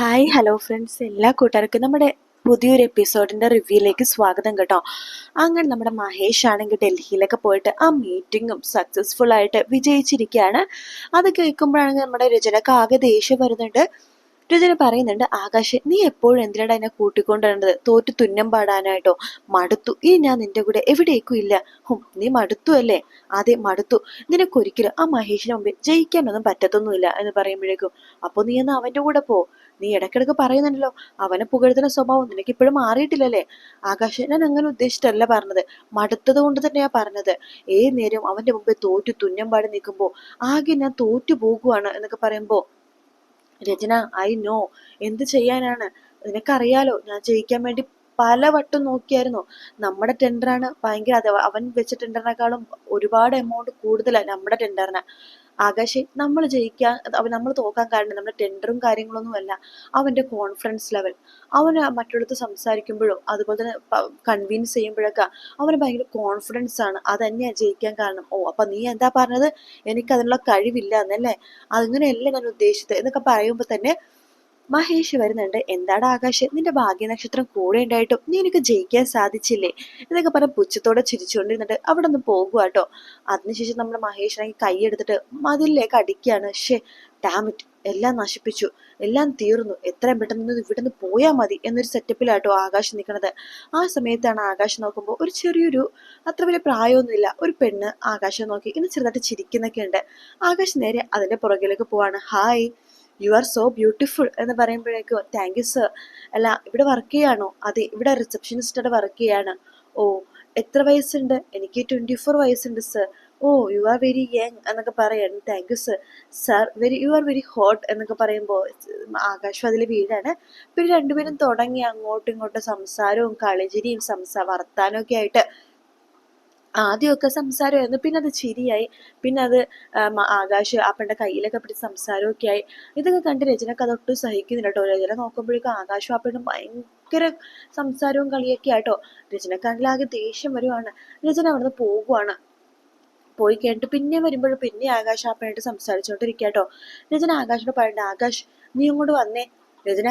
Hi hello friends, എല്ലാ കൂട്ടുകാർക്കും നമ്മുടെ പുതിയൊരു എപ്പിസോഡിന്റെ റിവ്യൂയിലേക്ക് സ്വാഗതം കേട്ടോ. അങ്ങനെ നമ്മുടെ മഹേഷ് ആണെങ്കിൽ ഡൽഹിയിലൊക്കെ പോയിട്ട് ആ മീറ്റിങ്ങും സക്സസ്ഫുൾ ആയിട്ട് വിജയിച്ചിരിക്കുകയാണ്. അത് കേൾക്കുമ്പോഴാണെങ്കിൽ നമ്മുടെ രചനക്ക് ആകെ ദേഷ്യം വരുന്നുണ്ട്. രചന പറയുന്നുണ്ട്, ആകാശ് നീ എപ്പോഴും എന്തിനാണ് എന്നെ കൂട്ടിക്കൊണ്ടുവരേണ്ടത്? തോറ്റു തുന്നം പാടാനായിട്ടോ? മടുത്തു, ഇനി ഞാൻ നിന്റെ കൂടെ എവിടേക്കും ഇല്ല. നീ മടുത്തു അല്ലേ? അതെ മടുത്തു. നിനക്കൊരിക്കലും ആ മഹേഷിന് മുമ്പിൽ ജയിക്കാനൊന്നും പറ്റത്തൊന്നുമില്ല എന്ന് പറയുമ്പോഴേക്കും, അപ്പൊ നീ എന്നാ അവന്റെ കൂടെ പോ. നീ ഇടയ്ക്കിടയ്ക്ക് പറയുന്നുണ്ടല്ലോ അവനെ പുകഴ്ത്തുന്ന സ്വഭാവം നിനക്ക് ഇപ്പോഴും മാറിയിട്ടില്ലല്ലേ? ആകാശ്, ഞാൻ അങ്ങനെ ഉദ്ദേശിച്ചിട്ടല്ല പറഞ്ഞത്, മടുത്തത് കൊണ്ട് തന്നെയാ പറഞ്ഞത്. ഏത് നേരം അവന്റെ മുമ്പിൽ തോറ്റു തുന്നം പാടി നിൽക്കുമ്പോ ആകെ ഞാൻ തോറ്റു പോകുവാണ് എന്നൊക്കെ പറയുമ്പോ, രചന ഐ നോ, എന്ത് ചെയ്യാനാണ്? നിനക്കറിയാലോ ഞാൻ ജയിക്കാൻ വേണ്ടി പലവട്ടം നോക്കിയായിരുന്നു. നമ്മുടെ ടെൻഡറാണ് ഭയങ്കര, അവൻ വെച്ച ടെൻഡറിനെക്കാളും ഒരുപാട് എമൗണ്ട് കൂടുതലാണ് നമ്മുടെ ടെൻഡറിന്. ആകാശ്, നമ്മൾ ജയിക്കാൻ നമ്മൾ തോക്കാൻ കാരണം നമ്മുടെ ടെൻഡറും കാര്യങ്ങളൊന്നും അല്ല, അവന്റെ കോൺഫിഡൻസ് ലെവൽ. അവന് മറ്റുള്ളവർക്ക് സംസാരിക്കുമ്പോഴും അതുപോലെ തന്നെ കൺവിൻസ് ചെയ്യുമ്പോഴൊക്കെ അവന് ഭയങ്കര കോൺഫിഡൻസ് ആണ്. അത് തന്നെയാ ജയിക്കാൻ കാരണം. ഓ, അപ്പൊ നീ എന്താ പറഞ്ഞത്? എനിക്ക് അതിനുള്ള കഴിവില്ല എന്നല്ലേ? അങ്ങനെയല്ല ഞാൻ ഉദ്ദേശിച്ചത് എന്നൊക്കെ പറയുമ്പോ തന്നെ മഹേഷ് വരുന്നുണ്ട്. എന്താണ് ആകാശ്, നിന്റെ ഭാഗ്യനക്ഷത്രം കൂടെ ഉണ്ടായിട്ടും നീ എനിക്ക് ജയിക്കാൻ സാധിച്ചില്ലേ എന്നൊക്കെ പറഞ്ഞ പുച്ഛത്തോടെ ചിരിച്ചുകൊണ്ടിരുന്നിട്ട് അവിടെ നിന്ന് പോകുക കേട്ടോ. അതിനുശേഷം നമ്മുടെ മഹേഷിനെ കൈയെടുത്തിട്ട് മതിലിലേക്ക് അടിക്കുകയാണ്. ഡാമിറ്റ്, എല്ലാം നശിപ്പിച്ചു, എല്ലാം തീർന്നു, എത്രയും പെട്ടെന്ന് ഇവിടുന്ന് പോയാൽ മതി എന്നൊരു സെറ്റപ്പിലാട്ടോ ആകാശ് നിൽക്കുന്നത്. ആ സമയത്താണ് ആകാശ് നോക്കുമ്പോൾ ഒരു ചെറിയൊരു, അത്ര വലിയ പ്രായമൊന്നുമില്ല, ഒരു പെണ്ണ് ആകാശം നോക്കി ഇന്ന് ചെറുതായിട്ട് ചിരിക്കുന്നൊക്കെ ഉണ്ട്. ആകാശ് നേരെ അതിന്റെ പുറകിലേക്ക് പോവാണ്. Hi, you are so beautiful എന്ന് പറയുമ്പോഴേക്കും, താങ്ക് യു സർ. അല്ല, ഇവിടെ വർക്ക് ചെയ്യാണോ? അതെ, ഇവിടെ റിസപ്ഷനിസ്റ്റായിട്ട് വർക്ക് ചെയ്യാണ്. ഓ, എത്ര വയസ്സുണ്ട്? എനിക്ക് 24 വയസ്സുണ്ട് sir. Oh, you are very young എന്നൊക്കെ പറയാണ്. Thank you sir. Sir you are very hot എന്നൊക്കെ പറയുമ്പോൾ ആകാശം അതിൽ വീഴാണ്. പിന്നെ രണ്ടുപേരും തുടങ്ങി അങ്ങോട്ടും ഇങ്ങോട്ടും സംസാരവും കളിചിരിയും വർത്താനവും ഒക്കെ ആയിട്ട്. ആദ്യമൊക്കെ സംസാരമായിരുന്നു, പിന്നെ അത് ചിരിയായി, പിന്നെ അത് ആകാശ് അപ്പൻ്റെ കയ്യിലൊക്കെ പിടിച്ച് സംസാരമൊക്കെ ആയി. ഇതൊക്കെ കണ്ട് രചനക്ക് അതൊട്ടും സഹിക്കുന്നില്ല കേട്ടോ. രചന നോക്കുമ്പോഴേക്കും ആകാശം അപ്പനും ഭയങ്കര സംസാരവും കളിയൊക്കെ ആയിട്ടോ. രചനക്കാണെങ്കിൽ ആകെ ദേഷ്യം വരുവാണ്. രചന അവിടുന്ന് പോകുവാണ്. പോയി കഴിഞ്ഞിട്ട് പിന്നെ വരുമ്പോഴും പിന്നെ ആകാശ് അപ്പനായിട്ട് സംസാരിച്ചോണ്ടിരിക്കാട്ടോ. രചന ആകാശിനോട് പറയണ്ട, ആകാശ് നീ ഇങ്ങോട്ട് വന്നേ. രചന,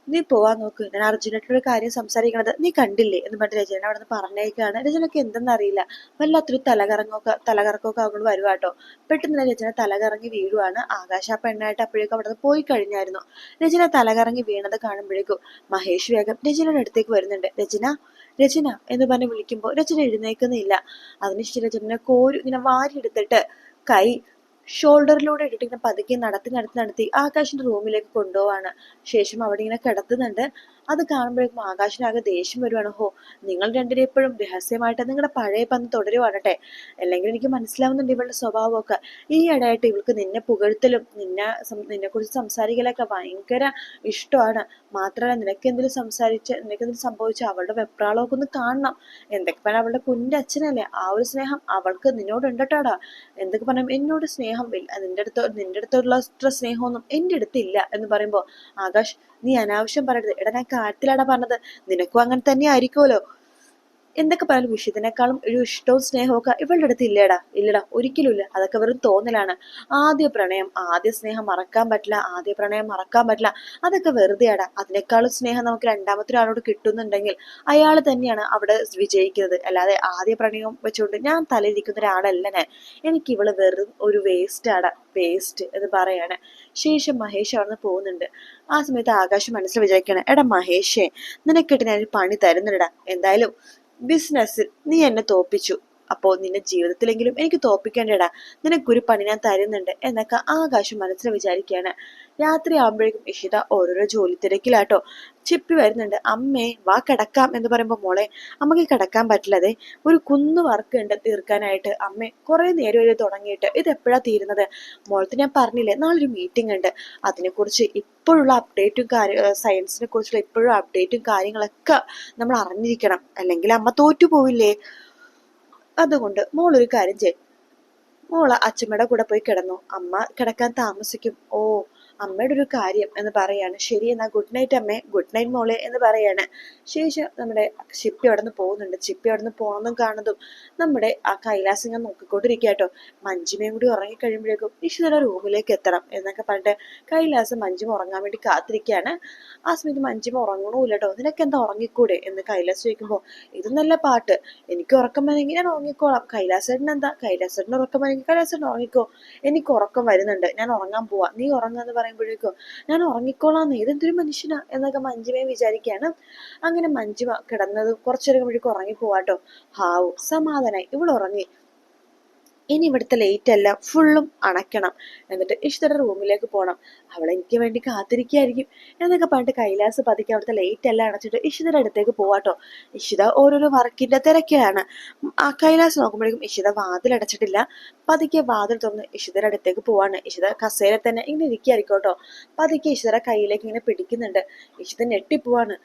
നീ പോവാൻ നോക്ക്, ഞാൻ അർജുനായിട്ടൊരു കാര്യം സംസാരിക്കണത് നീ കണ്ടില്ലേ എന്ന് പറഞ്ഞിട്ട് രചന അവിടെ നിന്ന് പറഞ്ഞേക്കാണ്. രചനക്ക് എന്തെന്നറിയില്ല, വല്ലാത്തൊരു തലകറക്കമൊക്കെ അങ്ങോട്ട് വരുവാട്ടോ. പെട്ടെന്ന് തന്നെ രചന തലകറങ്ങി വീഴുവാണ്. ആകാശ ആ പെണ്ണായിട്ട് അപ്പോഴേക്കും അവിടെ നിന്ന് പോയി കഴിഞ്ഞായിരുന്നു. രചന തലകറങ്ങി വീണത് കാണുമ്പോഴേക്കും മഹേഷ് വേഗം രചനയുടെ അടുത്തേക്ക് വരുന്നുണ്ട്. രചന, രചന എന്ന് പറഞ്ഞ് വിളിക്കുമ്പോൾ രചന എഴുന്നേക്കുന്നില്ല. അതിനുശേഷം രചന ഇങ്ങനെ വാരി എടുത്തിട്ട് കൈ ഷോൾഡറിലൂടെ ഇട്ടിട്ട് ഇങ്ങനെ പതുക്കെ നടത്തി ആകാശിന്റെ റൂമിലേക്ക് കൊണ്ടുപോവാണ്. ശേഷം അവിടെ ഇങ്ങനെ കിടത്തുന്നുണ്ട്. അത് കാണുമ്പോഴേക്കും ആകാശിനാകെ ദേഷ്യം വരുവാണ്. ഹോ, നിങ്ങൾ രണ്ടുപേരും എപ്പോഴും രഹസ്യമായിട്ട് നിങ്ങളുടെ പഴയ ബന്ധം തുടരുവാണട്ടെ. അല്ലെങ്കിൽ എനിക്ക് മനസ്സിലാവുന്നുണ്ട് ഇവളുടെ സ്വഭാവമൊക്കെ. ഈ ഇടയായിട്ട് ഇവൾക്ക് നിന്നെ പുകഴ്ത്തലും നിന്നെ കുറിച്ച് സംസാരിക്കലൊക്കെ ഭയങ്കര ഇഷ്ടമാണ്. മാത്രമല്ല നിനക്കെന്തെങ്കിലും സംഭവിച്ച അവളുടെ വെപ്രാളമൊക്കെ ഒന്ന് കാണണം. എന്തൊക്കെ പറഞ്ഞാൽ അവളുടെ കുഞ്ഞിന്റെ അച്ഛനല്ലേ, ആ ഒരു സ്നേഹം അവൾക്ക് നിന്നോട് ഉണ്ടട്ടാടാ. എന്തൊക്കെ പറഞ്ഞാൽ എന്നോട് സ്നേഹം നിന്റെ അടുത്തുള്ള സ്നേഹമൊന്നും എൻ്റെ അടുത്തില്ല എന്ന് പറയുമ്പോ, ആകാശ് നീ അനാവശ്യം പറയരുത്. എടാ, ഞാൻ കാര്യത്തിലാടാ പറഞ്ഞത്, നിനക്കും അങ്ങനെ തന്നെ ആയിരിക്കുമല്ലോ. എന്തൊക്കെ പറയാലും വിഷയത്തിനേക്കാളും ഒരു ഇഷ്ടവും സ്നേഹവും ഒക്കെ ഇവളുടെ അടുത്ത് ഇല്ലടാ, ഒരിക്കലും ഇല്ല. അതൊക്കെ വെറും തോന്നലാണ്. ആദ്യ പ്രണയം, ആദ്യ സ്നേഹം മറക്കാൻ പറ്റില്ല, ആദ്യ പ്രണയം മറക്കാൻ പറ്റില്ല, അതൊക്കെ വെറുതെയാടാ. അതിനേക്കാളും സ്നേഹം നമുക്ക് രണ്ടാമത്തെ ഒരാളോട് കിട്ടുന്നുണ്ടെങ്കിൽ അയാൾ തന്നെയാണ് അവിടെ വിജയിക്കുന്നത്. അല്ലാതെ ആദ്യ പ്രണയം വെച്ചുകൊണ്ട് ഞാൻ തലയിരിക്കുന്ന ഒരാളല്ല ഞാൻ. എനിക്ക് ഇവള് വെറും ഒരു വേസ്റ്റ് എന്ന് പറയാണ്. ശേഷം മഹേഷ് അവിടെ നിന്ന് പോകുന്നുണ്ട്. ആ സമയത്ത് ആകാശം മനസ്സിൽ വിചാരിക്കണം, എടാ മഹേഷേ, നിനക്കിട്ട് ഞാൻ ഒരു പണി തരുന്നുണ്ടടാ. എന്തായാലും ബിസിനസ്സിൽ നീ എന്നെ തോപ്പിച്ചു, അപ്പോ നിന്റെ ജീവിതത്തിലെങ്കിലും എനിക്ക് തോപ്പിക്കേണ്ടടാ. നിനക്കൊരു പണി ഞാൻ തരുന്നുണ്ട് എന്നൊക്കെ ആകാശം മനസ്സിൽ വിചാരിക്കുകയാണ്. രാത്രി ആകുമ്പോഴേക്കും ഇഷിത ഓരോരോ ജോലി തിരക്കിലാട്ടോ. ചിപ്പി വരുന്നുണ്ട്. അമ്മേ വാ കിടക്കാം എന്ന് പറയുമ്പോ, മോളെ അമ്മക്ക് കിടക്കാൻ പറ്റില്ലതെ, ഒരു കുന്നു വർക്ക് ഉണ്ട് തീർക്കാനായിട്ട്. അമ്മേ കുറെ നേരം വരെ തുടങ്ങിയിട്ട് ഇത് എപ്പോഴാ തീരുന്നത്? മോളത്ത് ഞാൻ പറഞ്ഞില്ലേ നാളെ ഒരു മീറ്റിംഗ് ഉണ്ട്, അതിനെക്കുറിച്ച് ഇപ്പോഴുള്ള അപ്ഡേറ്റും സയൻസിനെ കുറിച്ചുള്ള ഇപ്പോഴും അപ്ഡേറ്റും കാര്യങ്ങളൊക്കെ നമ്മൾ അറിഞ്ഞിരിക്കണം, അല്ലെങ്കിൽ അമ്മ തോറ്റു പോവില്ലേ. അതുകൊണ്ട് മോളൊരു കാര്യം ചെയ്യും, മോള് അച്ഛമ്മയുടെ കൂടെ പോയി കിടന്നു, അമ്മ കിടക്കാൻ താമസിക്കും. ഓ, അമ്മയുടെ ഒരു കാര്യം എന്ന് പറയാണ്. ശരി എന്നാ ഗുഡ് നൈറ്റ് അമ്മേ, ഗുഡ് നൈറ്റ് മോളെ എന്ന് പറയാണ്. ശേഷം നമ്മുടെ ചിപ്പി അവിടെ നിന്ന് പോകുന്നുണ്ട്. ചിപ്പി അവിടെ നിന്ന് പോകണമെന്നും കാണുന്നതും നമ്മുടെ ആ കൈലാസം ഞാൻ നോക്കിക്കൊണ്ടിരിക്കുക കേട്ടോ. മഞ്ജിമയും കൂടി ഉറങ്ങിക്കഴിയുമ്പോഴേക്കും ഇഷിതയുടെ റൂമിലേക്ക് എത്തണം എന്നൊക്കെ പറഞ്ഞിട്ട് കൈലാസം മഞ്ജിമ ഉറങ്ങാൻ വേണ്ടി കാത്തിരിക്കുകയാണ്. ആ സമയത്ത് മഞ്ജിമ ഉറങ്ങണമില്ല കേട്ടോ. നിനക്ക് എന്താ ഉറങ്ങിക്കൂടെ എന്ന് കൈലാസം ചോദിക്കുമ്പോൾ ഇത് നല്ല പാട്ട്, എനിക്ക് ഉറക്കം വരെങ്കിൽ ഞാൻ ഉറങ്ങിക്കോളാം. കൈലാസേട്ടൻ എന്താ, കൈലാസേട്ടന് ഉറക്കം വരെങ്കിൽ കൈലാസേട്ടൻ ഉറങ്ങിക്കോ, എനിക്ക് ഉറക്കം വരുന്നുണ്ട്, ഞാൻ ഉറങ്ങാൻ പോവാ, നീ ഉറങ്ങാന്ന് പറയുമ്പോഴേക്കോ ഞാൻ ഉറങ്ങിക്കോളാന്ന്, ഇതെന്തൊരു മനുഷ്യനാ എന്നൊക്കെ മഞ്ജിമയും വിചാരിക്കുകയാണ്. അങ്ങനെ മഞ്ജിമ കിടന്നത് കുറച്ചേരം കഴിയുമ്പോഴേക്കും ഉറങ്ങി പോവാട്ടോ. ഹാവു, സമാധാനായി, ഇവൾ ഉറങ്ങി. ഇനി ഇവിടുത്തെ ലൈറ്റ് എല്ലാം ഫുള്ളും അണയ്ക്കണം, എന്നിട്ട് ഇഷിതയുടെ റൂമിലേക്ക് പോകണം, അവൾ എനിക്ക് വേണ്ടി കാത്തിരിക്കുകയായിരിക്കും എന്നൊക്കെ പറഞ്ഞിട്ട് കൈലാസ് പതുക്കെ അവിടുത്തെ ലൈറ്റ് എല്ലാം അടച്ചിട്ട് ഇഷിതയുടെ അടുത്തേക്ക് പോവാട്ടോ. ഇഷിത ഓരോരോ വർക്കിന്റെ തിരക്കിലാണ്. ആ കൈലാസ് നോക്കുമ്പോഴേക്കും ഇഷിത വാതിലടച്ചിട്ടില്ല. പതുക്കെ വാതിൽ തുറന്ന് ഇഷിതയുടെ അടുത്തേക്ക് പോവാണ്. ഇഷിത കസേര തന്നെ ഇങ്ങനെ ഇരിക്കുകയായിരിക്കോട്ടോ. പതുക്കെ ഇഷിതയുടെ കയ്യിലേക്ക് ഇങ്ങനെ പിടിക്കുന്നുണ്ട്. ഇഷിത ഞെട്ടിപ്പോവാണ്.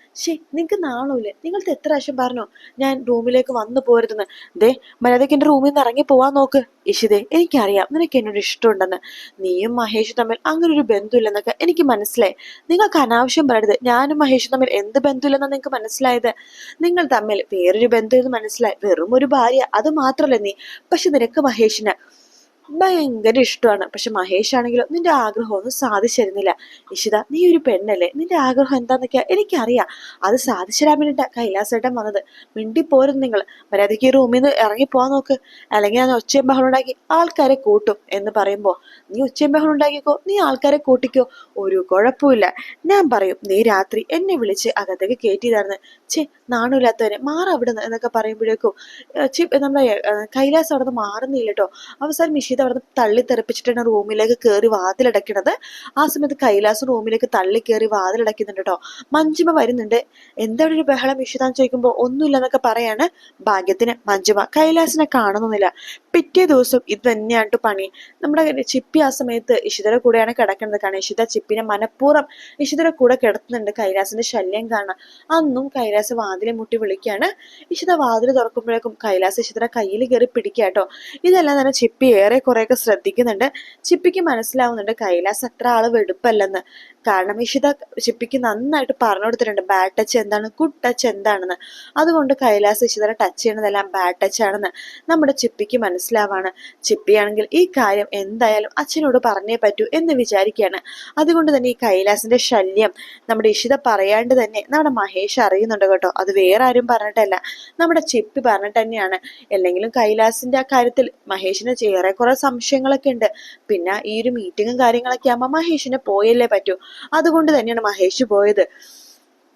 നിങ്ങൾക്ക് നാണമില്ലേ, നിങ്ങൾക്ക് എത്ര പ്രാവശ്യം പറഞ്ഞു ഞാൻ റൂമിലേക്ക് വന്നു പോരുതെന്ന്. ദേ മര്യാദയ്ക്ക് എന്റെ റൂമിൽ നിന്ന് ഇറങ്ങി പോവാൻ നോക്ക്. ഇഷിതേ, എനിക്കറിയാം നിനക്ക് എന്നോട് ഇഷ്ടമുണ്ടെന്ന്, നീയും മഹേഷും തമ്മിൽ അങ്ങനെ ഒരു ബന്ധമില്ലെന്നൊക്കെ എനിക്ക് മനസ്സിലായി. നിങ്ങൾക്ക് അനാവശ്യം പറയരുത്. ഞാനും മഹേഷും തമ്മിൽ എന്ത് ബന്ധമില്ലെന്നാണ് നിങ്ങൾക്ക് മനസ്സിലായത്? നിങ്ങൾ തമ്മിൽ വേറൊരു ബന്ധം എന്ന് മനസ്സിലായി, വെറും ഒരു ഭാര്യ, അത് മാത്രമല്ല നീ. പക്ഷെ നിനക്ക് മഹേഷിന് ഭയങ്കര ഇഷ്ടമാണ്. പക്ഷെ മഹേഷ് ആണെങ്കിലോ നിന്റെ ആഗ്രഹമൊന്നും സാധിച്ചിരുന്നില്ല. ഇഷിത, നീ ഒരു പെണ്ണല്ലേ, നിന്റെ ആഗ്രഹം എന്താന്നൊക്കെയാ എനിക്കറിയാം. അത് സാധിച്ചിടാൻ വേണ്ടിട്ടാ കൈലാസേട്ടൻ വന്നത്. മിണ്ടിപ്പോരുന്നു നിങ്ങൾ, മര്യാദയ്ക്ക് ഈ റൂമിൽ നിന്ന് ഇറങ്ങി പോവാൻ നോക്ക്, അല്ലെങ്കിൽ ഞാൻ ഒച്ചയും ബഹളം ഉണ്ടാക്കി ആൾക്കാരെ കൂട്ടും എന്ന് പറയുമ്പോ നീ ഒച്ചയും ബഹളം ഉണ്ടാക്കിക്കോ, നീ ആൾക്കാരെ കൂട്ടിക്കോ, ഒരു കുഴപ്പമില്ല. ഞാൻ പറയും നീ രാത്രി എന്നെ വിളിച്ച് അകത്തേക്ക് കയറ്റിയതായിരുന്നു. നാണമില്ലാത്തവരെ മാറവിടുന്ന് എന്നൊക്കെ പറയുമ്പോഴേക്കും നമ്മുടെ കൈലാസ് അവിടെ നിന്ന് മാറുന്നില്ല കേട്ടോ. അവസാനം ഇഷിത അവിടെ നിന്ന് തള്ളി തെറിപ്പിച്ചിട്ടാണ് റൂമിലേക്ക് കയറി വാതിലടയ്ക്കണത്. ആ സമയത്ത് കൈലാസ് റൂമിലേക്ക് തള്ളി കയറി വാതിലടയ്ക്കുന്നുണ്ട് കേട്ടോ. മഞ്ജിമ വരുന്നുണ്ട്. എന്താ ഒരു ബഹളം ഇഷിതാന്ന് ചോദിക്കുമ്പോൾ ഒന്നുമില്ലെന്നൊക്കെ പറയാണ്. ഭാഗ്യത്തിന് മഞ്ജിമ കൈലാസിനെ കാണുന്നില്ല. പിറ്റേ ദിവസം ഇത് തന്നെയാണ് പണി. നമ്മുടെ ചിപ്പി ആ സമയത്ത് ഇഷിതയുടെ കൂടെയാണ് കിടക്കുന്നത്. കാരണം ഇഷിത ചിപ്പിനെ മനഃപൂർവ്വം ഇഷിതയുടെ കൂടെ കിടത്തുന്നുണ്ട് കൈലാസിന്റെ ശല്യം കാണാൻ. അന്നും കൈലാസ് വാതിലെ മുട്ടി വിളിക്കാണ്. ഇഷിത വാതിൽ തുറക്കുമ്പോഴേക്കും കൈലാസ് ഇഷിതയുടെ കയ്യിൽ കയറി പിടിക്കാട്ടോ. ഇതെല്ലാം തന്നെ ചിപ്പി ഏറെ കുറെയൊക്കെ ശ്രദ്ധിക്കുന്നുണ്ട്. ചിപ്പിക്ക് മനസ്സിലാവുന്നുണ്ട് കൈലാസ് അത്ര ആള് വെടുപ്പല്ലെന്ന്. കാരണം ഇഷിത ചിപ്പിക്ക് നന്നായിട്ട് പറഞ്ഞു കൊടുത്തിട്ടുണ്ട് ബാഡ് ടച്ച് എന്താണ്, ഗുഡ് ടച്ച് എന്താണെന്ന്. അതുകൊണ്ട് കൈലാസ് ഇഷിതയുടെ ടച്ച് ചെയ്യണതെല്ലാം ബാഡ് ടച്ച് ആണെന്ന് നമ്മുടെ ചിപ്പിക്ക് മനസ്സിലാവാണ്. ചിപ്പിയാണെങ്കിൽ ഈ കാര്യം എന്തായാലും അച്ഛനോട് പറഞ്ഞേ പറ്റൂ എന്ന് വിചാരിക്കുകയാണ്. അതുകൊണ്ട് തന്നെ ഈ കൈലാസിന്റെ ശല്യം നമ്മുടെ ഇഷിത പറയാണ്ട് തന്നെ നമ്മുടെ മഹേഷ് അറിയുന്നുണ്ട് കേട്ടോ. അത് വേറെ ആരും പറഞ്ഞിട്ടല്ല, നമ്മുടെ ചിപ്പി പറഞ്ഞിട്ട് തന്നെയാണ്. അല്ലെങ്കിലും കൈലാസിന്റെ ആ കാര്യത്തിൽ മഹേഷിന് ഏറെ കുറെ സംശയങ്ങളൊക്കെ ഉണ്ട്. പിന്നെ ഈ ഒരു മീറ്റിങ്ങും കാര്യങ്ങളൊക്കെ ആകുമ്പോൾ മഹേഷിന് പോയല്ലേ പറ്റൂ. അതുകൊണ്ട് തന്നെയാണ് മഹേഷ് പോയത്.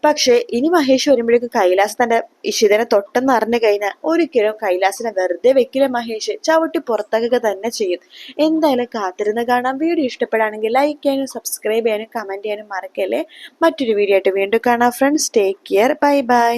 പക്ഷെ ഇനി മഹേഷ് വരുമ്പോഴേക്കും കൈലാസ് തന്റെ ഇഷിതനെ തൊട്ടെന്ന് അറിഞ്ഞു കഴിഞ്ഞാൽ ഒരിക്കലും കൈലാസിനെ വെറുതെ വെക്കില്ല. മഹേഷ് ചവിട്ടി പുറത്താക്കുക തന്നെ ചെയ്യും. എന്തായാലും കാത്തിരുന്ന് കാണാം. വീഡിയോ ഇഷ്ടപ്പെടുകയാണെങ്കിൽ ലൈക്ക് ചെയ്യാനും സബ്സ്ക്രൈബ് ചെയ്യാനും കമന്റ് ചെയ്യാനും മറക്കല്ലേ. മറ്റൊരു വീഡിയോ ആയിട്ട് വീണ്ടും കാണാം friends. Take care, bye bye.